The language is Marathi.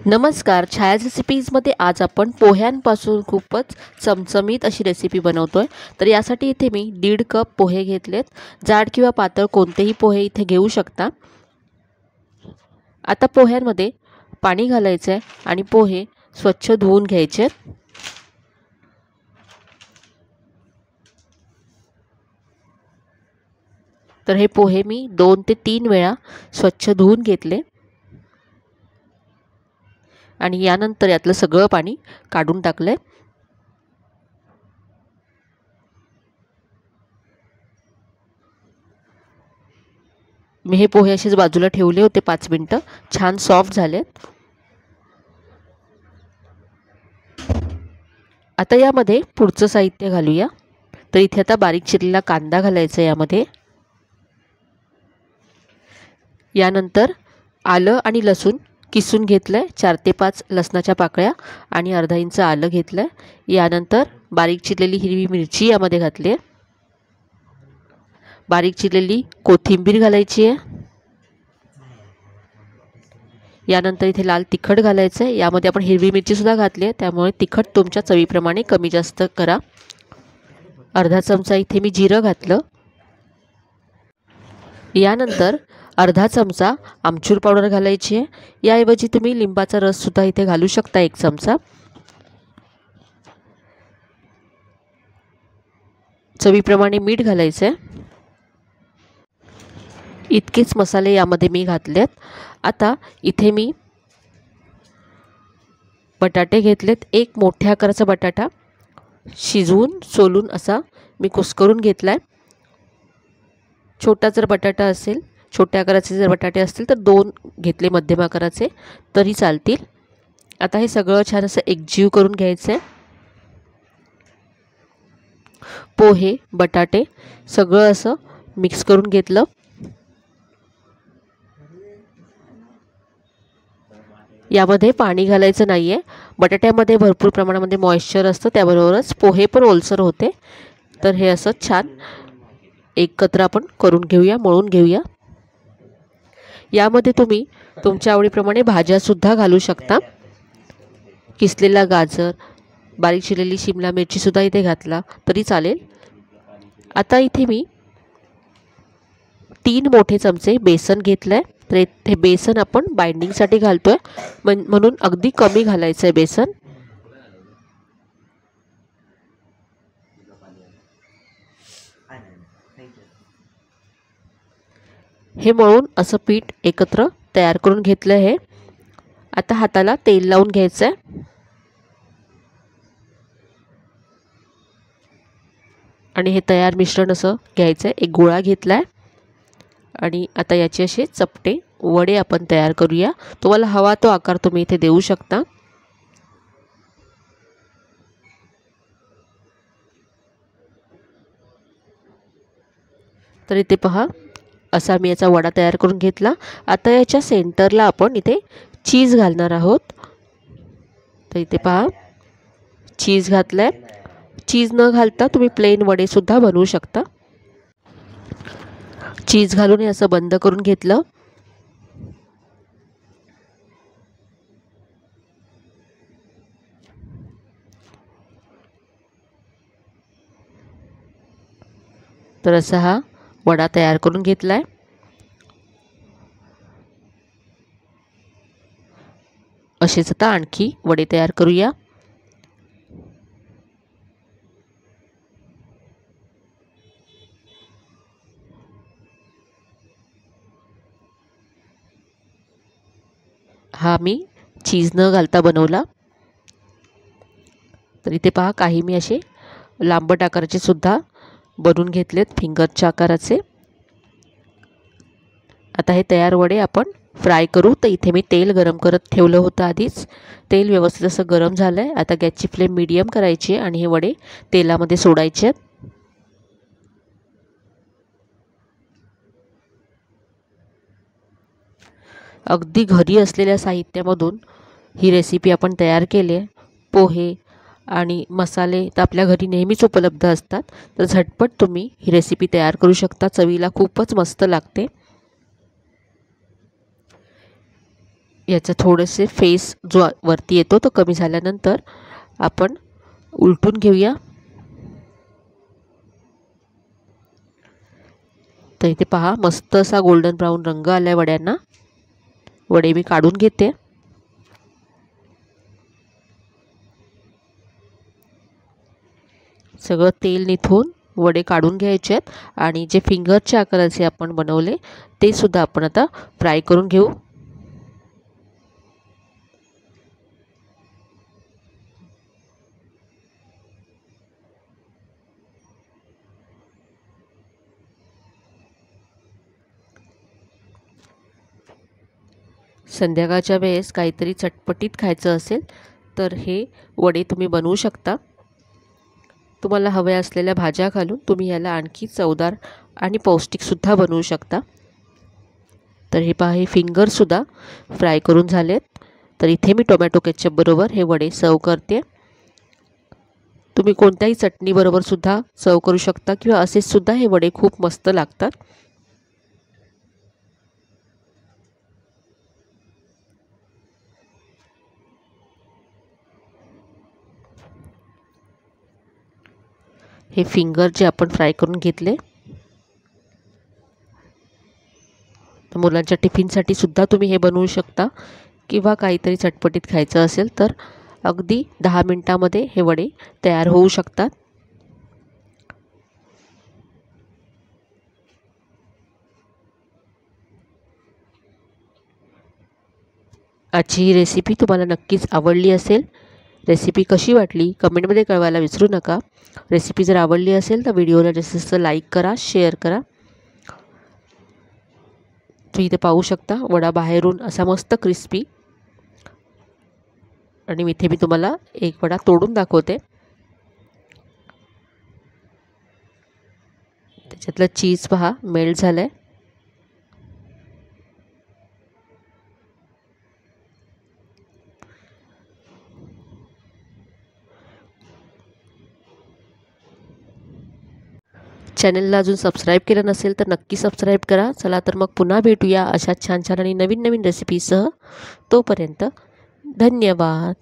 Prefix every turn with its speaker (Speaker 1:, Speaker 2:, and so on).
Speaker 1: नमस्कार, छायाज रेसिपीजमध्ये आज आपण पोह्यांपासून खूपच चमचमीत अशी रेसिपी बनवतोय। तर यासाठी इथे मी 1.5 कप पोहे घेतलेत। जाड किंवा पातळ कोणतेही पोहे इथे घेऊ शकता। आता पोह्यांमध्ये पाणी घालायचं आहे आणि पोहे स्वच्छ धुवून घ्यायचे। तर हे पोहे मी 2 ते 3 वेळा स्वच्छ धुवून घेतले आणि यानंतर यातलं सगळं पाणी काढून टाकले। मी हे पोहे असेच बाजूला ठेवले होते 5 मिनिटं, छान सॉफ्ट झालेत। आता यामध्ये पुढचं साहित्य घालूया। तर इथे आता बारीक चिरलेला कांदा घालायचा यामध्ये। यानंतर आलं आणि लसूण किसून घेतलंय, 4 ते 5 लसणाच्या पाकळ्या आणि अर्धा इंच आलं घेतलंय। यानंतर बारीक चिरलेली हिरवी मिरची यामध्ये घातली आहे। बारीक चिरलेली कोथिंबीर घालायची आहे। यानंतर इथे लाल तिखट घालायचं आहे। यामध्ये आपण हिरवी मिरची सुद्धा घातली आहे, त्यामुळे तिखट तुमच्या चवीप्रमाणे कमी जास्त करा। अर्धा चमचा इथे मी जिरं घातलं। यानंतर अर्धा चमचा आमचूर पावडर घालायची आहे। याऐवजी तुम्ही लिंबाचा रस सुद्धा इथे घालू शकता, 1 चमचा। चवीप्रमाणे मीठ घालायचं आहे। इतकेच मसाले यामध्ये मी घातलेत। आता इथे मी बटाटे घेतलेत। 1 मोठ्या आकाराचा बटाटा शिजवून सोलून असा मी कुस्करून घेतलाय। छोटा जर बटाटा असेल, छोट्या आकाराचे जर बटाटे असतील तर 2 घेतले मध्यम आकाराचे तरी चालतील। आता हे सगळं छान असं एकजीव करून घ्यायचं आहे। पोहे, बटाटे सगळं असं मिक्स करून घेतलं। यामध्ये पाणी घालायचं नाहीये। बटाट्यामध्ये भरपूर प्रमाणामध्ये मॉइश्चर असतं, त्याबरोबरच पोहे पण ओलसर होते। तर हे असं छान एकत्र आपण करून घेऊया, मळून घेऊया। यामध्ये तुम्ही तुमच्या आवडीप्रमाणे भाज्या सुद्धा घालू शकता। किसलेला गाजर, बारीक चिरलेली शिमला मिरची सुद्धा इथे घातला तरी चालेल। आता इथे मी 3 मोठे चमचे बेसन घेतलंय। तर हे बेसन आपण बाइंडिंगसाठी घालतोय, म्हणून अगदी कमी घालायचं आहे बेसन। हे मळून असं पीठ एकत्र तयार करून घेतलं आहे। आता हाताला तेल लावून घ्यायचं आहे आणि हे तयार मिश्रण असं घ्यायचं आहे। एक गोळा घेतलाय आणि आता याचे असे चपटे वडे आपण तयार करूया। तुम्हाला हवा तो आकार तुम्ही इथे देऊ शकता। तर इथे पहा, असा मी याचा वडा तयार करून घेतला। आता याच्या सेंटरला आपण इथे चीज घालणार आहोत। तर इथे पहा, चीज घातलंय। चीज न घालता तुम्ही प्लेन वडे सुद्धा बनवू शकता। चीज घालून हे असं बंद करून घेतलं। तर असा हा वडा तयार करून घेतलाय। असेच आता आणखी वडे तयार करूया। हा मी चीज न घालता बनवला। तर इथे पहा, काही मी असे लांबट आकाराचे सुद्धा बनवून घेतलेत, फिंगरच्या आकाराचे। आता हे तयार वडे आपण फ्राय करू। तर इथे मी तेल गरम करत ठेवलं होतं आधीच। तेल व्यवस्थित असं गरम झालंय। आता गॅसची फ्लेम मीडियम करायची आणि हे वडे तेलामध्ये सोडायचे। अगदी घरी असलेल्या साहित्यामधून ही रेसिपी आपण तयार केली आहे। पोहे आणि मसाले तर आपल्या घरी नेहमीच उपलब्ध असतात, तर झटपट तुम्ही ही रेसिपी तयार करू शकता। चवीला खूपच मस्त लागते। याचा थोडेसे फेस जो वरती येतो तो कमी झाल्यानंतर आपण उलटून घेऊया। तर इथे पहा मस्त असा गोल्डन ब्राऊन रंग आलाय वड्यांना। वडे मी काढून घेते। सगळं तेल निथून वडे काढून घ्यायचे आहेत आणि जे फिंगरचे आकाराचे आपण बनवले ते सुद्धा आपण आता फ्राय करून घेऊ। संध्याकाळच्या वेळेस काहीतरी चटपटीत खायचं असेल तर हे वडे तुम्ही बनवू शकता। तुम्हाला हव्या असलेल्या भाज्या घालून तुम्ही याला आणखी चवदार आणि पौष्टिकसुद्धा बनवू शकता। तर हे पहा हे फिंगरसुद्धा फ्राय करून झालेत। तर इथे मी टोमॅटो केचप बरोबर हे वडे सर्व करते। तुम्ही कोणत्याही चटणी बरोबर सुद्धा सर्व करू शकता किंवा असेच सुद्धा हे वडे खूप मस्त लागतात। हे फिंगर जे आपण फ्राय करून घेतले, तर मुलांच्या टिफिनसाठी सुद्धा तुम्ही हे बनवू शकता किंवा काहीतरी चटपटीत खायचं असेल तर अगदी 10 मिनिटांमध्ये हे वडे तयार होऊ शकतात। आजची ही रेसिपी तुम्हाला नक्कीच आवडली असेल। रेसिपी कशी वाटली कमेंटमध्ये कळवायला विसरू नका। रेसिपी जर आवडली असेल तर व्हिडिओला जास्तीत जास्त लाईक करा, शेअर करा। तुम्ही इथे पाहू शकता वडा बाहेरून असा मस्त क्रिस्पी आणि इथे मी तुम्हाला एक वडा तोडून दाखवते। त्याच्यातलं चीज पहा मेल्ट झालंय। चॅनलला अजून सबस्क्राईब केलं नसेल तर नक्की सबस्क्राईब करा। चला तर मग पुन्हा भेटूया अशा छान छान आणि नवीन नवीन रेसिपीसह। तोपर्यंत धन्यवाद।